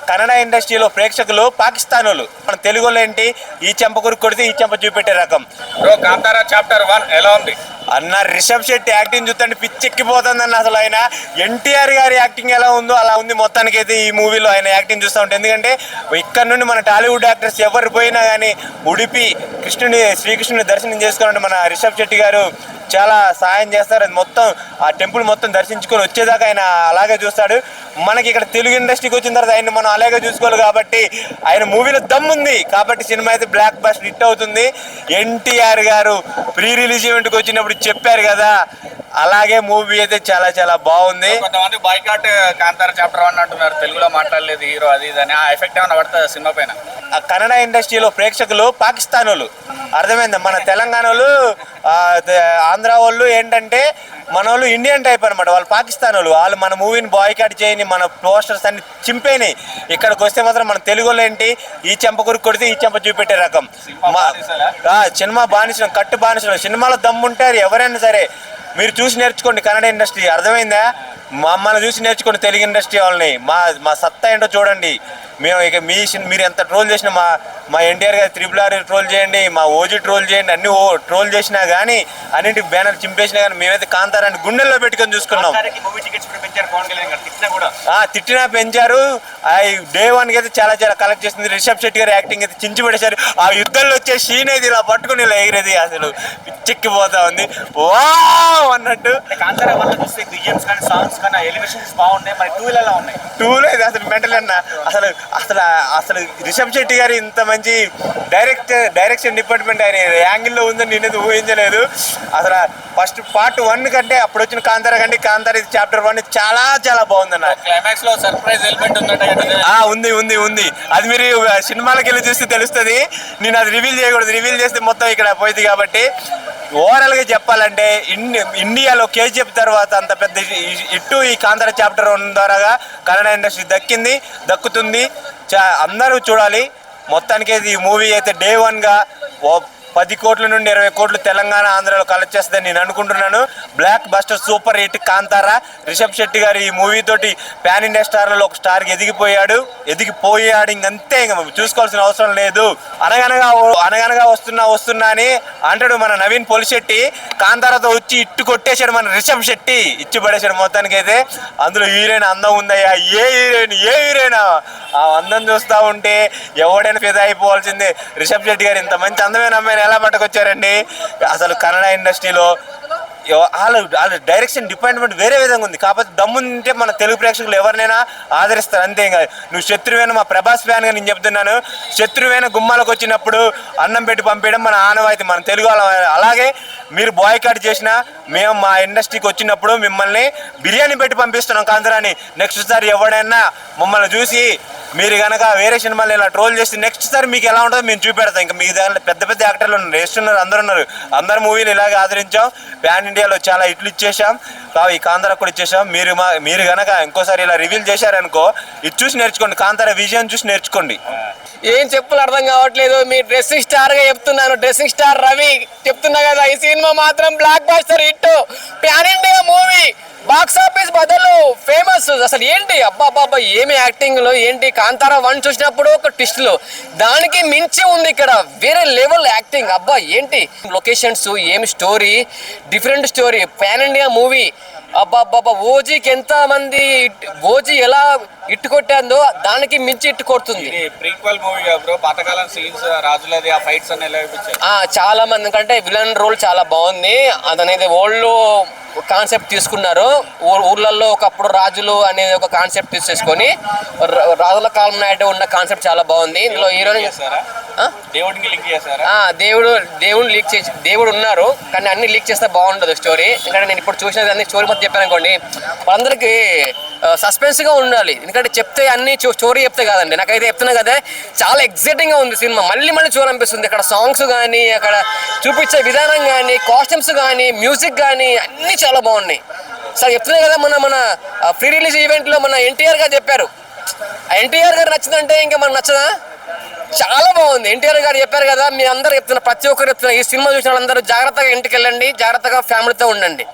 కన్నడ ఇండస్ట్రీలో ప్రేక్షకులు పాకిస్తాన్ వాళ్ళు, మన తెలుగు వాళ్ళు ఏంటి ఈ చెంప కొరికి కొడితే ఈ చెంప చూపెట్టే రకం. కాంతారా చాప్టర్ 1 ఎలా ఉంది అన్న? రిషబ్ శెట్టి యాక్టింగ్ చూస్తుంటే పిచ్చెక్కిపోతుందన్న. అసలు ఆయన ఎన్టీఆర్ గారి యాక్టింగ్ ఎలా ఉందో అలా ఉంది మొత్తానికి అయితే ఈ మూవీలో ఆయన యాక్టింగ్ చూస్తూ ఉంటే. ఎందుకంటే ఇక్కడ నుండి మన టాలీవుడ్ యాక్టర్స్ ఎవరు పోయినా కానీ ఉడిపి శ్రీకృష్ణుని దర్శనం చేసుకోవాలంటే మన రిషబ్ శెట్టి గారు చాలా సహాయం చేస్తారు. అది మొత్తం ఆ టెంపుల్ మొత్తం దర్శించుకొని వచ్చేదాకా ఆయన అలాగే చూస్తాడు. మనకి ఇక్కడ తెలుగు ఇండస్ట్రీకి వచ్చిన తర్వాత ఆయన మనం అలాగే చూసుకోవాలి కాబట్టి ఆయన మూవీలో దమ్ముంది కాబట్టి సినిమా అయితే బ్లాక్ బస్టర్ హిట్ అవుతుంది. ఎన్టీఆర్ గారు ప్రీ రిలీజ్ ఈవెంట్కి వచ్చినప్పుడు చెప్పారు కదా, అలాగే మూవీ అయితే చాలా చాలా బాగుంది. కొంతమంది బాయ్కాట్ కాంతారా చాప్టర్ 1 అంటున్నారు, తెలుగులో మాట్లాడలేదు హీరో అది ఇది అని. ఆ ఎఫెక్ట్ ఏమైనా పడుతుంది సినిమా పైన? కన్నడ ఇండస్ట్రీలో ప్రేక్షకులు పాకిస్తాన్ వాళ్ళు, అర్థమైంది. మన తెలంగాణ వాళ్ళు ఆంధ్ర వాళ్ళు ఏంటంటే మన వాళ్ళు ఇండియన్ టైప్ అనమాట, వాళ్ళు పాకిస్తాన్ వాళ్ళు మన మూవీని బాయ్కాట్ చేయని, మన పోస్టర్స్ అన్ని చింపేని. ఇక్కడికి వస్తే మాత్రం మన తెలుగు వాళ్ళు ఏంటి ఈ చెంప కొరికి కొడితే ఈ చెంప చూపెట్టే రకం. సినిమా బానిసడం, కట్టు బానిసడం. సినిమాలో దమ్ముంటారు ఎవరైనా సరే, మీరు చూసి నేర్చుకోండి కన్నడ ఇండస్ట్రీ, అర్థమైందా? మమ్మల్ని చూసి నేర్చుకోండి తెలుగు ఇండస్ట్రీ వాళ్ళని. మా సత్తా ఏంటో చూడండి. మేము ఇక మీరు ఎంత ట్రోల్ చేసినా మా ఎన్టీఆర్ గారు RRR ట్రోల్ చేయండి, మా ఓజీ ట్రోల్ చేయండి, అన్ని ట్రోల్ చేసినా కానీ అన్నింటికి బ్యానర్ చింపేసినా కానీ మేమైతే కాంతారాన్ని గుండెల్లో పెట్టుకొని చూసుకున్నాం. తిట్టినా పెంచారు. డే 1కి అయితే చాలా చాలా కలెక్ట్ చేస్తుంది. రిషబ్ శెట్టి గారు యాక్టింగ్ అయితే చించి పడేశారు. ఆ యుద్ధంలో వచ్చే సీన్ అయితే ఇలా పట్టుకుని ఇలా ఎగిరేది అసలు పిచ్చెక్కిపోతా ఉంది వా అన్నట్టు. కాంతారా వల్ల చూస్తే బిజిఎమ్స్ కానీ సాంగ్స్ కానీ ఎలివేషన్స్ బాగున్నాయి. మరి 2 ఎలా ఉన్నాయి? 2లో ఇది అసలు మెంటల్ అన్న. అసలు అసలు అసలు రిషబ్ శెట్టి గారు ఇంత మంచి డైరెక్షన్ డిపార్ట్మెంట్ ఆయన యాంగిల్లో ఉందని నేనైతే ఊహించలేదు. అసలు ఫస్ట్ పార్ట్ 1 కంటే అప్పుడు వచ్చిన కాంతారా కంటే కాంతారా ఇది చాప్టర్ 1 చాలా చాలా బాగుందన్న. క్లైమాక్స్ లో సర్ప్రైజ్ ఎలిమెంట్ ఉందంట. ఉంది. అది మీరు సినిమాలకు వెళ్ళి చూస్తే తెలుస్తుంది. నేను అది రివీల్ చేయకూడదు, రివీల్ చేస్తే మొత్తం ఇక్కడ పోయింది. కాబట్టి ఓవరాల్గా చెప్పాలంటే ఇండియాలో KGF తర్వాత అంత పెద్ద ఇట్టు ఈ కాంతారా చాప్టర్ 1 ద్వారాగా కన్నడ ఇండస్ట్రీ దక్కుతుంది. అందరూ చూడాలి. మొత్తానికి ఈ మూవీ అయితే డే 1గా 10 కోట్ల నుండి 20 కోట్లు తెలంగాణ ఆంధ్రాలో కలెక్ట్ చేస్తుందని నేను అనుకుంటున్నాను. Blockbuster super hit Kantara. Rishab Shetty గారు ఈ మూవీ తోటి పాన్ ఇండియా స్టార్లలో ఒక స్టార్కి ఎదిగిపోయాడు. ఇంకంతే, ఇంకా చూసుకోవాల్సిన అవసరం లేదు. అనగనగా వస్తున్నా అని అంటాడు మన నవీన్ పొలిశెట్టి. కాంతారాతో వచ్చి ఇట్టు కొట్టేశాడు మన రిషబ్ శెట్టి, ఇచ్చి పడేశాడు మొత్తానికి అయితే. అందులో హీరోయిన్ అందం ఉందయ్యా. ఏ హీరోయిన్ ఆ అందం చూస్తూ ఉంటే ఎవడైనా ఫిదా అయిపోవాల్సిందే. రిషబ్ శెట్టి గారు ఇంత మంచి అందమైన అమ్మాయిని ఎలా పట్టుకొచ్చారండి? అసలు కన్నడ ఇండస్ట్రీలో వాళ్ళ డైరెక్షన్ డిపార్ట్మెంట్ వేరే విధంగా ఉంది. కాకపోతే దమ్ముంటే మన తెలుగు ప్రేక్షకులు ఎవరినైనా ఆదరిస్తారు, అంతే. ఇంకా నువ్వు శత్రువేన మా ప్రభాస్ ఫ్యాన్గా నేను చెప్తున్నాను. శత్రువేన గుమ్మాలకు వచ్చినప్పుడు అన్నం పెట్టి పంపించడం మన ఆనవాయితీ, మన తెలుగు అలాగే మీరు బాయ్కాట్ చేసినా మేము మా ఇండస్ట్రీకి వచ్చినప్పుడు మిమ్మల్ని బిర్యానీ పెట్టి పంపిస్తున్నాం కాంతారాని. నెక్స్ట్ సారి ఎవడైనా మమ్మల్ని చూసి మీరు కనుక వేరే సినిమాలు ఇలా ట్రోల్ చేస్తే నెక్స్ట్ సారి మీకు ఎలా ఉంటుందో మేము చూపెడతాం. ఇంకా మీకు దాంట్లో పెద్ద యాక్టర్లు ఉన్నారు, వేస్తున్నారు, అందరు మూవీలు ఇలాగే ఆదరించాం. పాన్ ఇండియాలో చాలా హిట్లు ఇచ్చేసాం. ఈ కాంతారా కూడా ఇచ్చేసాం. మీరు కనుక ఇంకోసారి ఇలా రివీల్ చేశారనుకో, ఇది చూసి నేర్చుకోండి. కాంతారా విజయం చూసి నేర్చుకోండి. ఏం చెప్పులు అర్థం కావట్లేదు. మీ డ్రెస్సింగ్ స్టార్ గా చెప్తున్నాను, డ్రెస్సింగ్ స్టార్ రవి చెప్తున్నా కదా, ఈ సినిమా మాత్రం block buster hit. Pan India movie, box office బదులు ఫేమస్. అసలు ఏంటి అబ్బాబ్బా ఏమి యాక్టింగ్ లో ఏంటి. కాంతారా 1 చూసినప్పుడు ఒక ట్విస్ట్ లో దానికి మించి ఉంది ఇక్కడ, వేరే లెవెల్ యాక్టింగ్. అబ్బా ఏంటి లొకేషన్స్, ఏమి story, different story. Pan India movie అబ్బాబ్బా. ఓజీకి ఎంత మంది, ఓజీ ఎలా ఇట్టు కొట్టాందో దానికి మించి ఇట్టు కొడుతుంది. ప్రీక్వెల్ మూవీ బ్రో, పాతకాలం సీన్స్, రాజులది ఆ ఫైట్స్ అన్ని ఎలా చూపించారు? చాలా మంది కంటే విలన్ రోల్ చాలా బాగుంది. అదనేది ఓల్డ్ కాన్సెప్ట్ తీసుకున్నారు. ఊర్లలో ఒకప్పుడు రాజులు అనేది ఒక కాన్సెప్ట్ తీసేసుకొని రాజుల కాలం నాయుడు ఉన్న కాన్సెప్ట్ చాలా బాగుంది. ఇందులో హీరోయిన్ దేవుడు లీక్ చేసి దేవుడు ఉన్నారు కానీ అన్ని లీక్ చేస్తే బాగుండదు స్టోరీ. ఎందుకంటే నేను ఇప్పుడు చూసినది అన్ని స్టోరీ మొత్తం చెప్పాను అనుకోండి, వాళ్ళందరికీ సస్పెన్స్గా ఉండాలి. ఎందుకంటే చెప్తే అన్ని స్టోరీ చెప్తే కాదండి, నాకైతే చెప్తున్నా కదా చాలా ఎక్సైటింగ్గా ఉంది సినిమా. మళ్ళీ చూడాలనిపిస్తుంది. ఇక్కడ సాంగ్స్ కానీ, అక్కడ చూపించే విధానం కానీ, కాస్ట్యూమ్స్ కానీ, మ్యూజిక్ కానీ అన్నీ చాలా బాగున్నాయి. సార్ చెప్తున్నా కదా, మన ప్రీ రిలీజ్ ఈవెంట్లో మన ఎన్టీఆర్ గారు చెప్పారు. ఎన్టీఆర్ గారు నచ్చిందంటే ఇంకా మనకు నచ్చదా? చాలా బాగుంది. ఎన్టీఆర్ గారు చెప్పారు కదా, మీ అందరూ చెప్తున్నా, ప్రతి ఒక్కరు చెప్తున్నా, ఈ సినిమా చూసిన వాళ్ళందరూ జాగ్రత్తగా ఇంటికి వెళ్ళండి, జాగ్రత్తగా ఫ్యామిలీతో ఉండండి.